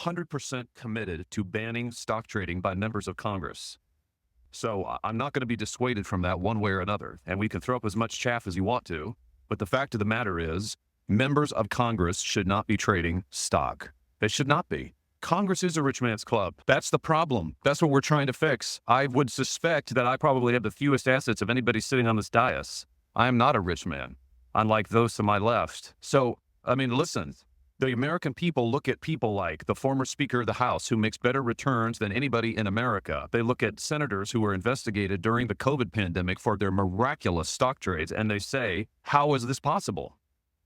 100% committed to banning stock trading by members of Congress. So I'm not going to be dissuaded from that one way or another. And we can throw up as much chaff as you want to. But the fact of the matter is, members of Congress should not be trading stock. They should not be. Congress is a rich man's club. That's the problem. That's what we're trying to fix. I would suspect that I probably have the fewest assets of anybody sitting on this dais. I am not a rich man, unlike those to my left. So, I mean, listen, the American people look at people like the former Speaker of the House, who makes better returns than anybody in America. They look at senators who were investigated during the COVID pandemic for their miraculous stock trades, and they say, how is this possible?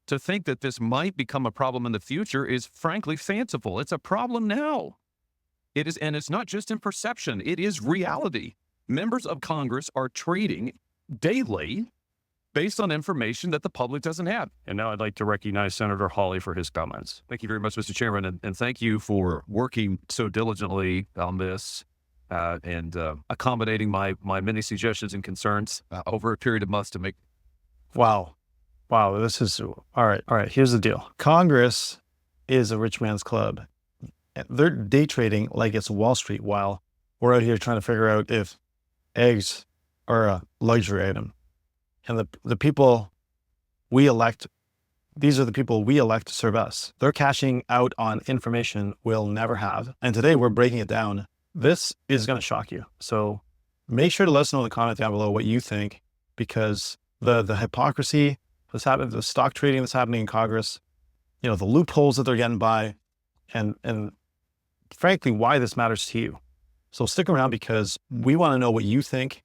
To think that this might become a problem in the future is frankly fanciful. It's a problem now. It is, and it's not just in perception, it is reality. Members of Congress are trading daily based on information that the public doesn't have. And now I'd like to recognize Senator Hawley for his comments. Thank you very much, Mr. Chairman, and thank you for working so diligently on this and accommodating my many suggestions and concerns over a period of months to make. Wow. This is all right. Here's the deal. Congress is a rich man's club. They're day trading like it's Wall Street, while we're out here trying to figure out if eggs are a luxury item. And the people we elect, these are the people we elect to serve us. They're cashing out on information we'll never have. And today we're breaking it down. This is going to shock you. So make sure to let us know in the comment down below what you think, because the hypocrisy that's happening, the stock trading that's happening in Congress, the loopholes that they're getting by, and frankly, why this matters to you. So stick around, because we want to know what you think.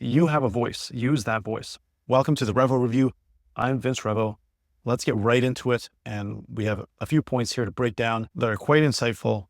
You have a voice. Use that voice. Welcome to the Revo Review. I'm Vince Revo. Let's get right into it. And we have a few points here to break down that are quite insightful,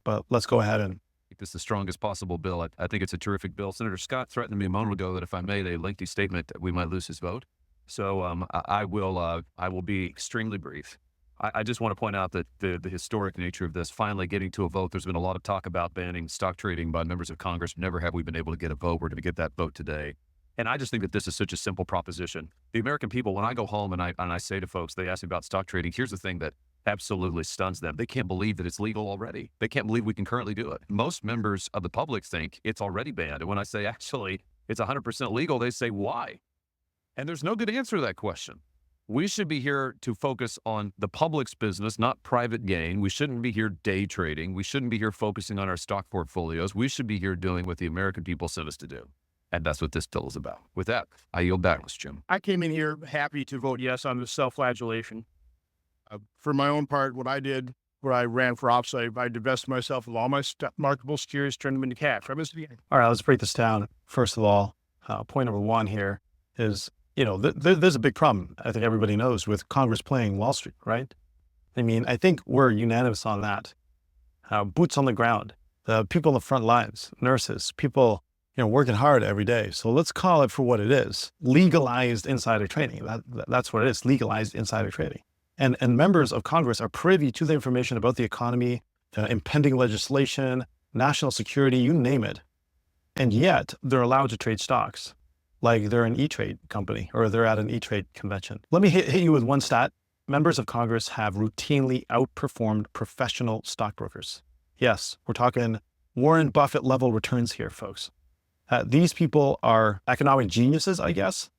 but let's go ahead and make this the strongest possible bill. I think it's a terrific bill. Senator Scott threatened me a moment ago that if I made a lengthy statement, that we might lose his vote. So I will be extremely brief. I just want to point out that the historic nature of this finally getting to a vote. There's been a lot of talk about banning stock trading by members of Congress. Never have we been able to get a vote. We're going to get that vote today. And I just think that this is such a simple proposition. The American people, when I go home and I say to folks, they ask me about stock trading, here's the thing that absolutely stuns them. They can't believe that it's legal already. They can't believe we can currently do it. Most members of the public think it's already banned. And when I say, actually, it's 100% legal, they say, why? And there's no good answer to that question. We should be here to focus on the public's business, not private gain. We shouldn't be here day trading. We shouldn't be here focusing on our stock portfolios. We should be here doing what the American people sent us to do. And that's what this bill is about. With that, I yield back, Mr. Jim. I came in here happy to vote yes on the self-flagellation. For my own part, what I did, where I ran for office, I divested myself of all my marketable securities, turned them into cash. All right, let's break this down. First of all, point number one here is, there's a big problem, I think everybody knows, with Congress playing Wall Street, right? I mean, I think we're unanimous on that. Boots on the ground, the people on the front lines, nurses, people, working hard every day. So let's call it for what it is. Legalized insider trading. That's what it is, legalized insider trading. And members of Congress are privy to the information about the economy, impending legislation, national security, you name it. And yet they're allowed to trade stocks like they're an E-Trade company or they're at an E-Trade convention. Let me hit you with one stat. Members of Congress have routinely outperformed professional stockbrokers. Yes, we're talking Warren Buffett level returns here, folks. These people are economic geniuses, I guess?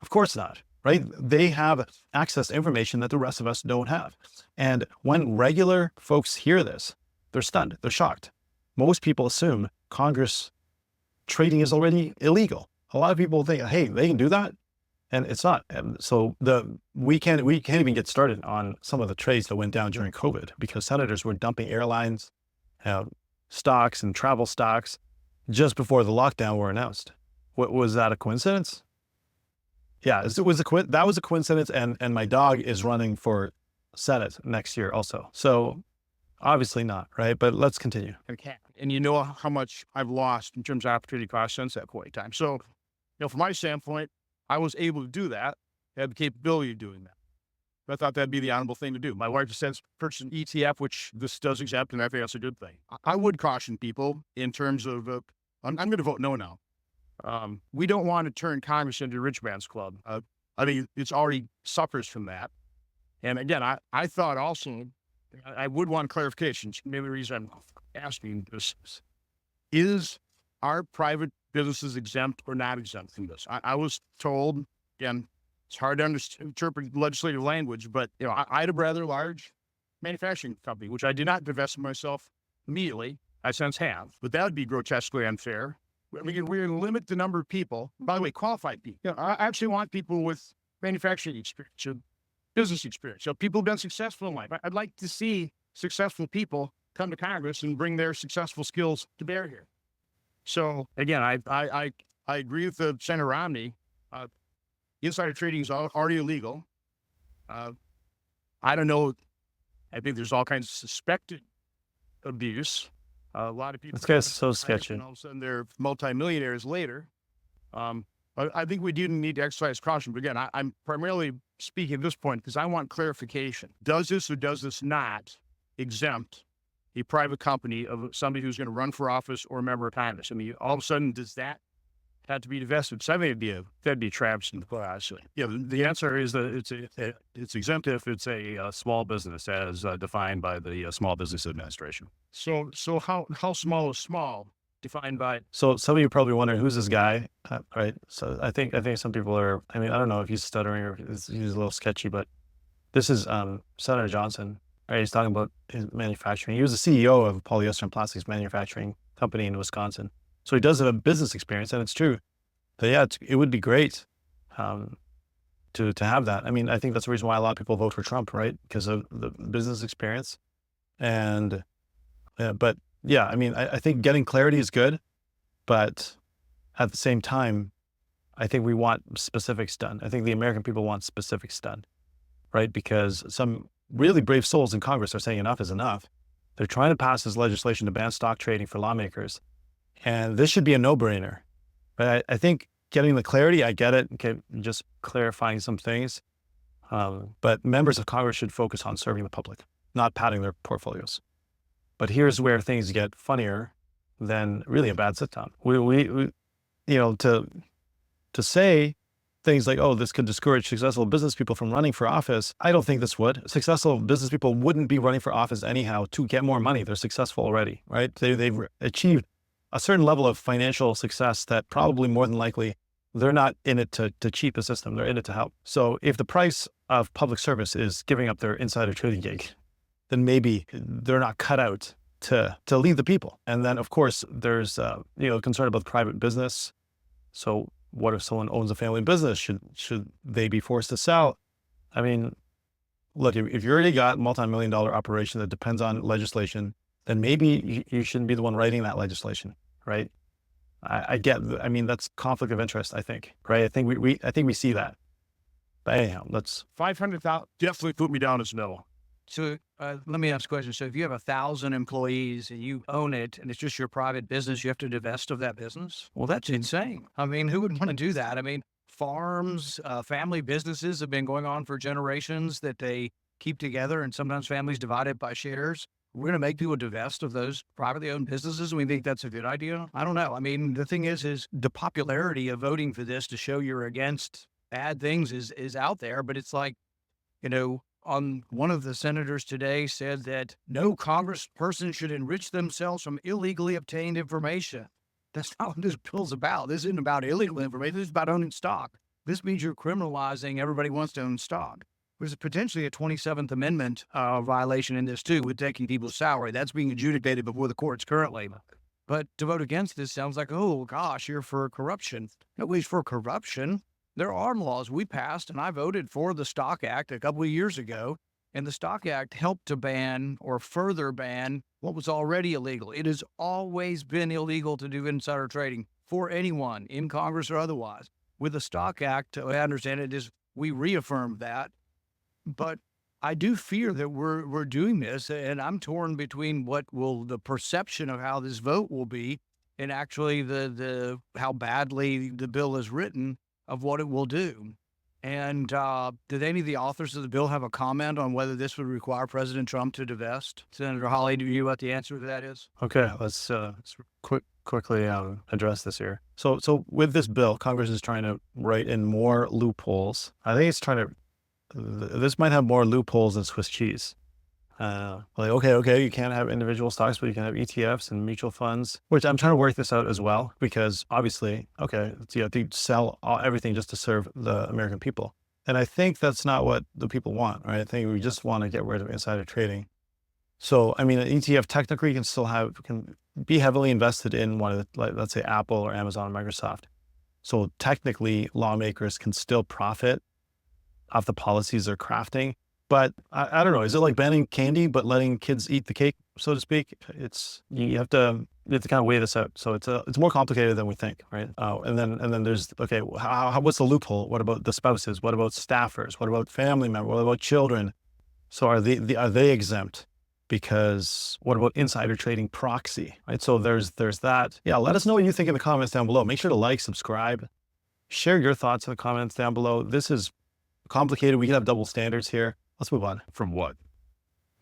Of course not, right? They have access to information that the rest of us don't have. And when regular folks hear this, they're stunned, they're shocked. Most people assume Congress trading is already illegal. A lot of people think, hey, they can do that, and it's not. And so we can't even get started on some of the trades that went down during COVID, because senators were dumping airlines, stocks and travel stocks just before the lockdown were announced. What was that, a coincidence? Yeah, that was a coincidence, and my dog is running for Senate next year also. So obviously not, right? But let's continue. And you know how much I've lost in terms of opportunity cost since that point in time. So, from my standpoint, I was able to do that. I had the capability of doing that. But I thought that'd be the honorable thing to do. My wife says purchase an ETF, which this does exempt, and I think that's a good thing. I would caution people in terms of, I'm going to vote no now. We don't want to turn Congress into a rich man's club. I think it's already suffers from that. And again, I thought also, I would want clarification. Maybe the reason I'm asking this is, are private businesses exempt or not exempt from this? I was told, again, it's hard to interpret legislative language, but I'd have rather large manufacturing company, which I did not divest myself immediately. I since have, but that would be grotesquely unfair. We're going to limit the number of people, by the way, qualified people. I actually want people with manufacturing experience or business experience. So people who've been successful in life. I'd like to see successful people come to Congress and bring their successful skills to bear here. So again, I agree with Senator Romney. Insider trading is already illegal. I don't know. I think there's all kinds of suspected abuse. A lot of people. This guy's so sketchy. And all of a sudden they're multimillionaires later. I think we do need to exercise caution. But again, I'm primarily speaking at this point because I want clarification. Does this or does this not exempt a private company of somebody who's going to run for office or a member of Congress? I mean, all of a sudden, does that have to be divested? So that'd be a travesty. Yeah, the answer is that it's exempt if it's a small business as defined by the Small Business Administration. So how small is small defined by? So some of you are probably wondering, who's this guy, right? So I think some people are. I mean, I don't know if he's stuttering or if he's a little sketchy, but this is Senator Johnson. Right, he's talking about his manufacturing. He was the CEO of a polyester and plastics manufacturing company in Wisconsin. So he does have a business experience, and it's true. But yeah, it would be great to have that. I mean, I think that's the reason why a lot of people vote for Trump, right? Because of the business experience. And but yeah, I mean, I think getting clarity is good, but at the same time, I think we want specifics done. I think the American people want specifics done, right? Because some really brave souls in Congress are saying enough is enough. They're trying to pass this legislation to ban stock trading for lawmakers. And this should be a no-brainer. But I think getting the clarity, I get it. Okay, just clarifying some things. But members of Congress should focus on serving the public, not padding their portfolios. But here's where things get funnier than really a bad sitcom. We to say things like, oh, this could discourage successful business people from running for office. I don't think this would. Successful business people wouldn't be running for office anyhow to get more money. They're successful already, right? They've achieved a certain level of financial success that probably more than likely they're not in it to cheat the system. They're in it to help. So if the price of public service is giving up their insider trading gig, then maybe they're not cut out to lead the people. And then of course there's concern about private business. So what if someone owns a family business? Should they be forced to sell? I mean, look, if you already got a multi-million-dollar operation that depends on legislation, then maybe you shouldn't be the one writing that legislation, right? I mean, that's conflict of interest, I think, right? I think we see that. But anyhow, let's 500,000 definitely put me down as no. So let me ask a question. So if you have 1,000 employees and you own it and it's just your private business, you have to divest of that business? Well, that's insane. I mean, who would want to do that? I mean, farms, family businesses have been going on for generations that they keep together, and sometimes families divided by shares. We're going to make people divest of those privately owned businesses, and we think that's a good idea? I don't know. I mean, the thing is the popularity of voting for this to show you're against bad things is out there, but it's like, one of the senators today said that no congressperson should enrich themselves from illegally obtained information. That's not what this bill's about. This isn't about illegal information. This is about owning stock. This means you're criminalizing everybody who wants to own stock. There's potentially a 27th Amendment violation in this too, with taking people's salary. That's being adjudicated before the courts currently. But to vote against this sounds like, oh gosh, you're for corruption. Nobody's for corruption. There are laws we passed, and I voted for the Stock Act a couple of years ago, and the Stock Act helped to ban or further ban what was already illegal. It has always been illegal to do insider trading for anyone in Congress or otherwise. With the Stock Act, I understand it is, we reaffirmed that, but I do fear that we're doing this, and I'm torn between what will the perception of how this vote will be, and actually the how badly the bill is written of what it will do. And did any of the authors of the bill have a comment on whether this would require President Trump to divest? Senator Hawley, do you know what the answer to that is? Okay, let's quickly address this here. So with this bill, Congress is trying to write in more loopholes. I think it's trying to. This might have more loopholes than Swiss cheese. Like, okay, you can't have individual stocks, but you can have ETFs and mutual funds, which I'm trying to work this out as well, because obviously, okay, you have to sell everything just to serve the American people. And I think that's not what the people want, right? I think we just want to get rid of insider trading. So, I mean, an ETF technically can be heavily invested in one of the, like, let's say Apple or Amazon or Microsoft. So technically lawmakers can still profit off the policies they're crafting. But I don't know, is it like banning candy, but letting kids eat the cake, so to speak? You have to kind of weigh this out. So it's more complicated than we think, right? And then there's, okay, what's the loophole? What about the spouses? What about staffers? What about family members? What about children? So are they exempt? Because what about insider trading proxy, right? So there's that. Yeah, let us know what you think in the comments down below. Make sure to like, subscribe, share your thoughts in the comments down below. This is complicated. We can have double standards here. Let's move on. From what?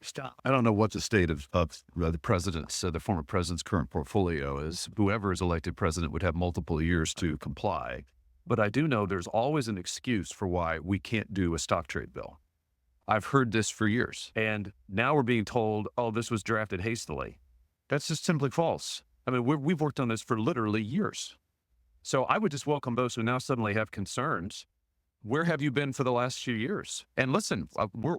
Stop. I don't know what the state of the president's, the former president's current portfolio is. Whoever is elected president would have multiple years to comply. But I do know there's always an excuse for why we can't do a stock trade bill. I've heard this for years. And now we're being told, oh, this was drafted hastily. That's just simply false. I mean, we've worked on this for literally years. So I would just welcome those who now suddenly have concerns. Where have you been for the last few years? And listen,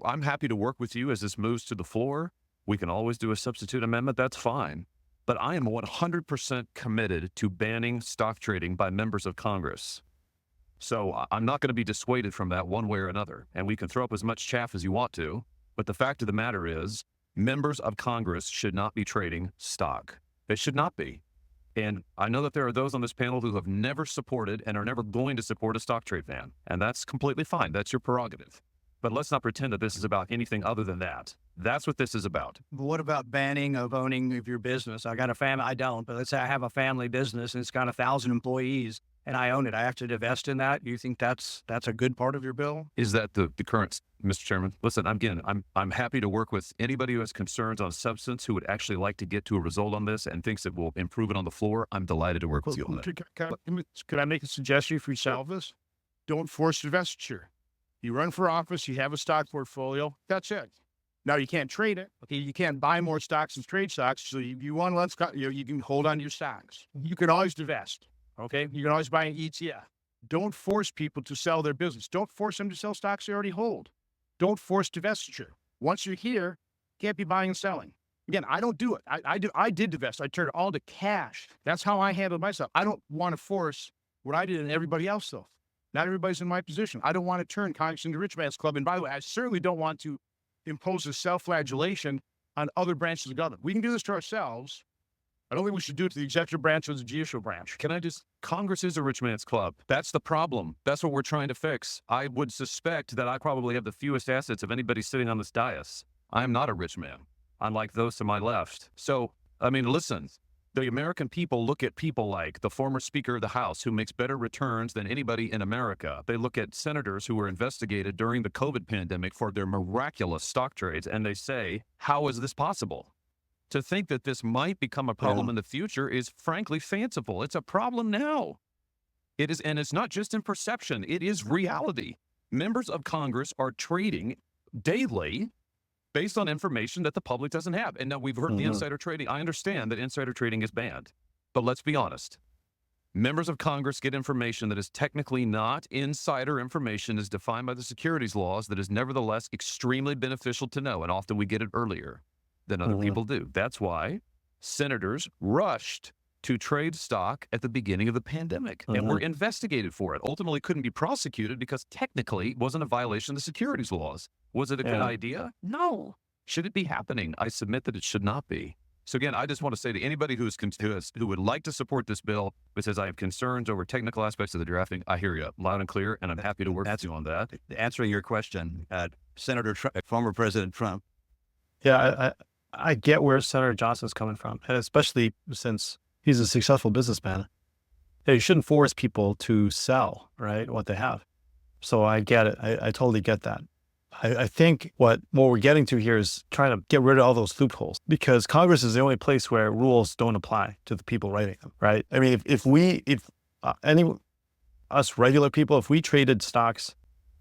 I'm happy to work with you as this moves to the floor. We can always do a substitute amendment. That's fine. But I am 100% committed to banning stock trading by members of Congress. So I'm not going to be dissuaded from that one way or another. And we can throw up as much chaff as you want to. But the fact of the matter is, members of Congress should not be trading stock. They should not be. And I know that there are those on this panel who have never supported and are never going to support a stock trade ban. And that's completely fine. That's your prerogative. But let's not pretend that this is about anything other than that. That's what this is about. But what about banning of owning of your business? I got a family, I don't, but let's say I have a family business and it's got 1,000 employees and I own it. I have to divest in that. You think that's a good part of your bill? Is that the current, Mr. Chairman? Listen, I'm happy to work with anybody who has concerns on substance, who would actually like to get to a result on this and thinks it will improve it on the floor. I'm delighted to work with you on that. Could I make a suggestion for you, Salvis? Don't force divestiture. You run for office, you have a stock portfolio, that's it. Now you can't trade it. Okay, you can't buy more stocks and trade stocks. So you want you can hold on to your stocks. You can always divest. Okay, you can always buy an ETF. Don't force people to sell their business. Don't force them to sell stocks they already hold. Don't force divestiture. Once you're here, you can't be buying and selling. Again, I don't do it. I did divest. I turned it all to cash. That's how I handled myself. I don't want to force what I did and everybody else though. Not everybody's in my position. I don't want to turn Congress into rich man's club. And by the way, I certainly don't want to impose a self-flagellation on other branches of government. We can do this to ourselves. I don't think we should do it to the executive branch or the judicial branch. Congress is a rich man's club. That's the problem. That's what we're trying to fix. I would suspect that I probably have the fewest assets of anybody sitting on this dais. I'm not a rich man, unlike those to my left. So, I mean, listen, the American people look at people like the former Speaker of the House, who makes better returns than anybody in America. They look at senators who were investigated during the COVID pandemic for their miraculous stock trades, and they say, how is this possible? To think that this might become a problem in the future is frankly fanciful. It's a problem now. It is, and it's not just in perception, it is reality. Members of Congress are trading daily based on information that the public doesn't have. And now we've heard the insider trading. I understand that insider trading is banned, but let's be honest. Members of Congress get information that is technically not insider information as defined by the securities laws that is nevertheless extremely beneficial to know. And often we get it earlier than other people do. That's why senators rushed to trade stock at the beginning of the pandemic and were investigated for it. Ultimately couldn't be prosecuted because technically it wasn't a violation of the securities laws. Was it a good idea? No. Should it be happening? I submit that it should not be. So again, I just want to say to anybody who would like to support this bill, but says I have concerns over technical aspects of the drafting, I hear you loud and clear, and I'm happy to work with you on that. Answering your question, former President Trump. Yeah, I get where Senator Johnson's coming from, and especially since he's a successful businessman. You shouldn't force people to sell, right, what they have. So I get it. I totally get that. I think what we're getting to here is trying to get rid of all those loopholes, because Congress is the only place where rules don't apply to the people writing them, right? I mean, if any us regular people, if we traded stocks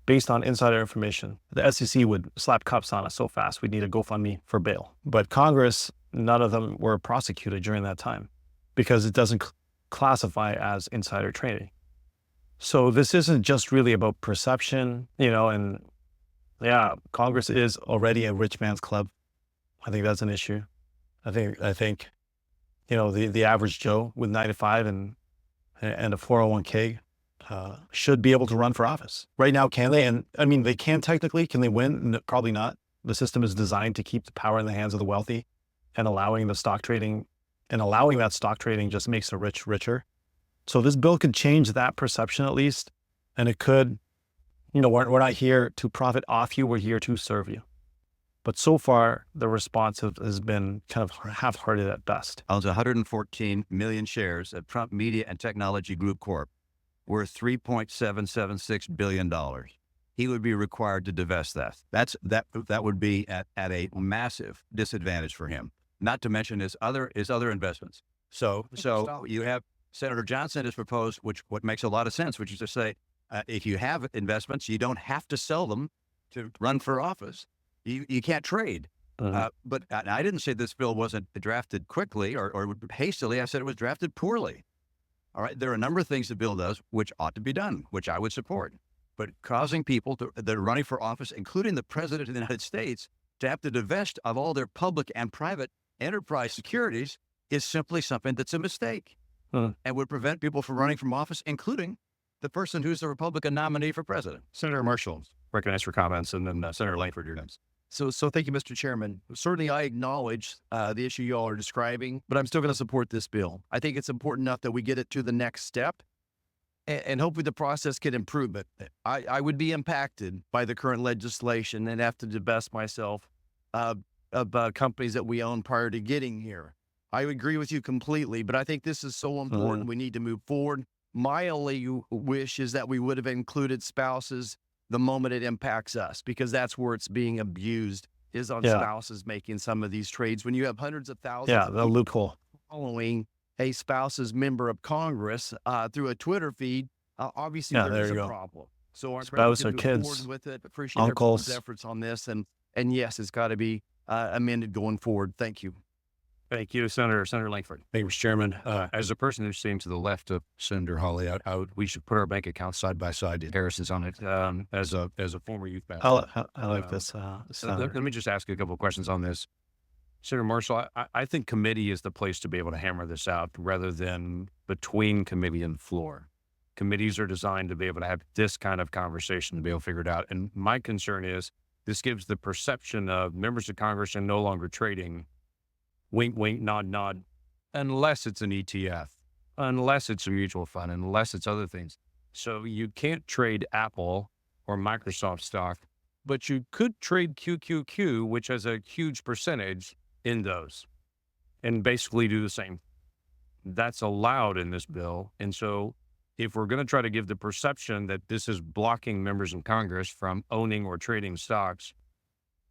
based on insider information. The SEC would slap cuffs on us so fast, we'd need a GoFundMe for bail. But Congress, none of them were prosecuted during that time because it doesn't classify as insider trading. So this isn't just really about perception, and yeah, Congress is already a rich man's club. I think that's an issue. I think, the average Joe with 9 to 5 and a 401k should be able to run for office. Right now, can they? And I mean, they can technically. Can they win? No, probably not. The system is designed to keep the power in the hands of the wealthy, and allowing that stock trading just makes the rich richer. So this bill could change that perception at least, and it could, we're not here to profit off you, we're here to serve you. But so far, the response has been kind of half-hearted at best. Owns 114 million shares of Trump Media and Technology Group Corp, worth $3.776 billion. He would be required to divest that. That would be at a massive disadvantage for him. Not to mention his other investments. So you have Senator Johnson has proposed, what makes a lot of sense, which is to say, if you have investments, you don't have to sell them to run for office. You can't trade. But I didn't say this bill wasn't drafted quickly or hastily. I said it was drafted poorly. All right. There are a number of things the bill does which ought to be done, which I would support. But causing people that are running for office, including the president of the United States, to have to divest of all their public and private enterprise securities is simply something that's a mistake and would prevent people from running from office, including the person who's the Republican nominee for president. Senator Marshall, recognize for comments, and then Senator Langford, your next. So thank you, Mr. Chairman. Certainly, I acknowledge the issue you all are describing, but I'm still going to support this bill. I think it's important enough that we get it to the next step, and hopefully the process can improve. But I would be impacted by the current legislation and have to divest myself of companies that we own prior to getting here. I agree with you completely, but I think this is so important. We need to move forward. My only wish is that we would have included spouses the moment it impacts us, because that's where it's being abused, is on spouses making some of these trades. When you have hundreds of thousands of the loophole following a spouse's member of Congress through a Twitter feed, obviously there's a problem. So our spouse or kids, with it. Appreciate uncles, everyone's efforts on this, and yes, it's got to be amended going forward. Thank you. Thank you, Senator Langford. Thank you, Mr. Chairman. As a person who's sitting to the left of Senator Hawley, we should put our bank accounts side by side. Harrison's on it as a former youth pastor. I like this. Let me just ask you a couple of questions on this. Senator Marshall, I think committee is the place to be able to hammer this out rather than between committee and floor. Committees are designed to be able to have this kind of conversation to be able to figure it out. And my concern is this gives the perception of members of Congress are no longer trading. Wink, wink, nod, nod, unless it's an ETF, unless it's a mutual fund, unless it's other things. So you can't trade Apple or Microsoft stock, but you could trade QQQ, which has a huge percentage in those, and basically do the same. That's allowed in this bill. And so if we're going to try to give the perception that this is blocking members in Congress from owning or trading stocks,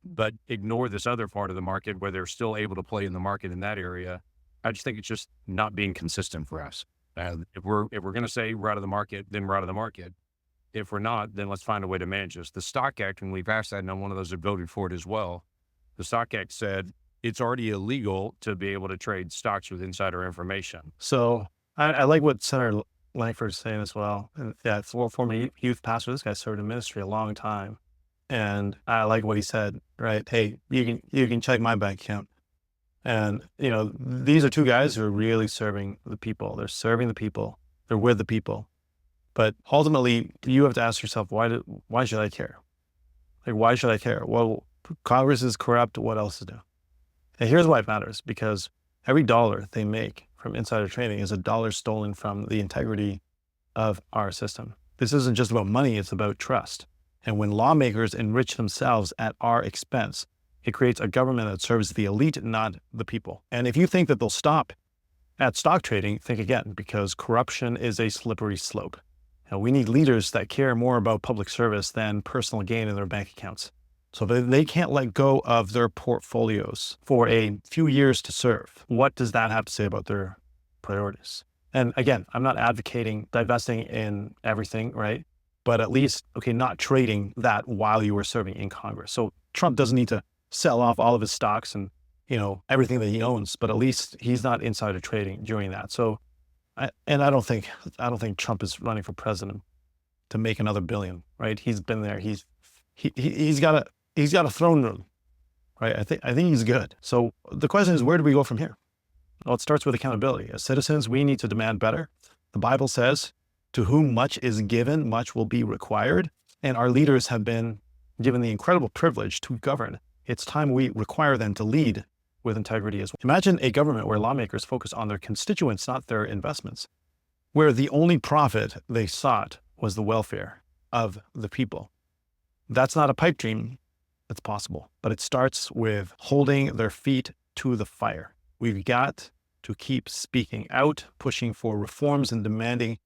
but ignore this other part of the market where they're still able to play in the market in that area, I just think it's just not being consistent for us. If we're going to say we're out of the market, then we're out of the market. If we're not, then let's find a way to manage this. The Stock Act, and we passed that, and I'm one of those that voted for it as well. The Stock Act said it's already illegal to be able to trade stocks with insider information. So I like what Senator Langford is saying as well. And yeah, former youth pastor, this guy served in ministry a long time. And I like what he said, right? Hey, you can check my bank account. And, these are two guys who are really serving the people. They're serving the people. They're with the people. But ultimately, you have to ask yourself, why should I care? Like, why should I care? Well, Congress is corrupt. What else to do? And here's why it matters, because every dollar they make from insider trading is a dollar stolen from the integrity of our system. This isn't just about money. It's about trust. And when lawmakers enrich themselves at our expense, it creates a government that serves the elite, not the people. And if you think that they'll stop at stock trading, think again, because corruption is a slippery slope. And we need leaders that care more about public service than personal gain in their bank accounts. So they can't let go of their portfolios for a few years to serve. What does that have to say about their priorities? And again, I'm not advocating divesting in everything, right? but at least, okay, not trading that while you were serving in Congress. So Trump doesn't need to sell off all of his stocks and, everything that he owns, but at least he's not insider trading during that. So, I don't think Trump is running for president to make another billion, right? He's been there. He's got a throne room, right? I think he's good. So the question is, where do we go from here? Well, it starts with accountability. As citizens, we need to demand better. The Bible says, to whom much is given, much will be required. And our leaders have been given the incredible privilege to govern. It's time we require them to lead with integrity as well. Imagine a government where lawmakers focus on their constituents, not their investments, where the only profit they sought was the welfare of the people. That's not a pipe dream. It's possible, but it starts with holding their feet to the fire. We've got to keep speaking out, pushing for reforms and demanding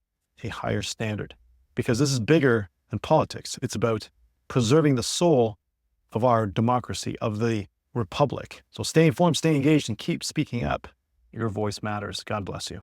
a higher standard, because this is bigger than politics. It's about preserving the soul of our democracy, of the republic. So stay informed, stay engaged, and keep speaking up. Your voice matters. God bless you.